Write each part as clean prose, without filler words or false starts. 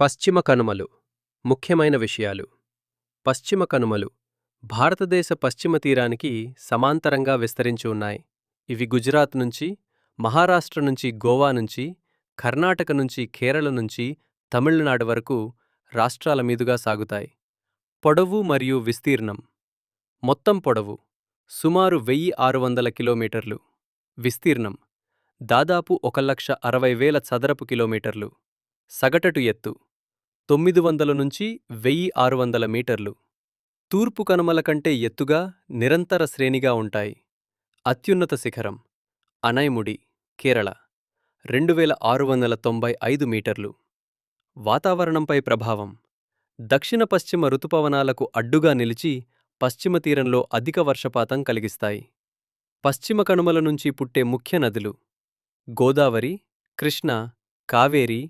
పశ్చిమ కనుమలు ముఖ్యమైన విషయాలు. పశ్చిమ కనుమలు భారతదేశ పశ్చిమ తీరానికి సమాంతరంగా విస్తరించి ఉన్నాయి. ఇవి గుజరాత్ నుంచి, మహారాష్ట్ర నుంచి, గోవా నుంచి, కర్ణాటక నుంచి, కేరళ నుంచి, తమిళనాడు వరకు రాష్ట్రాల మీదుగా సాగుతాయి. పొడవు మరియు విస్తీర్ణం. మొత్తం పొడవు సుమారు 1600 కిలోమీటర్లు. విస్తీర్ణం దాదాపు 1,60,000 చదరపు కిలోమీటర్లు. సగటు ఎత్తు 900 నుంచి 1,600 మీటర్లు. తూర్పు కనుమల కంటే ఎత్తుగా, నిరంతర శ్రేణిగా ఉంటాయి. అత్యున్నత శిఖరం అనైముడి, కేరళ 2,695 మీటర్లు. వాతావరణంపై ప్రభావం. దక్షిణ పశ్చిమ రుతుపవనాలకు అడ్డుగా నిలిచి పశ్చిమ తీరంలో అధిక వర్షపాతం కలిగిస్తాయి. పశ్చిమ కనుమల నుంచి పుట్టే ముఖ్య నదులు గోదావరి, కృష్ణ, కావేరి,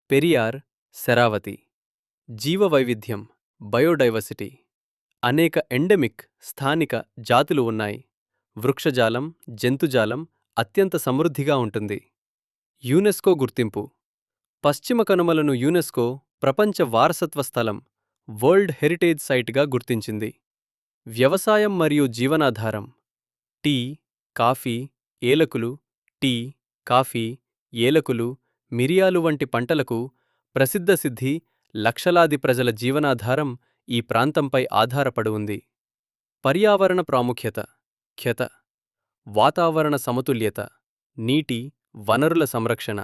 పెరియార్, శరావతి. జీవవైవిధ్యం బయోడైవర్సిటీ. అనేక ఎండెమిక్ స్థానిక జాతులు ఉన్నాయి. వృక్షజాలం, జంతుజాలం అత్యంత సమృద్ధిగా ఉంటుంది. యునెస్కో గుర్తింపు. పశ్చిమ కనుమలను యునెస్కో ప్రపంచ వారసత్వ స్థలం వరల్డ్ హెరిటేజ్ సైట్గా గుర్తించింది. వ్యవసాయం మరియు జీవనాధారం. టీ, కాఫీ, ఏలకులు. టీ, కాఫీ, ఏలకులు, మిరియాలు వంటి పంటలకు ప్రసిద్ధ సిద్ధి లక్షలాది ప్రజల జీవనాధారం ఈ ప్రాంతంపై ఆధారపడి ఉంది. పర్యావరణ ప్రాముఖ్యత. ఖ్యత వాతావరణ సమతుల్యత, నీటి, వనరుల సంరక్షణ.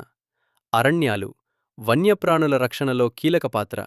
అరణ్యాలు వన్యప్రాణుల రక్షణలో కీలక పాత్ర.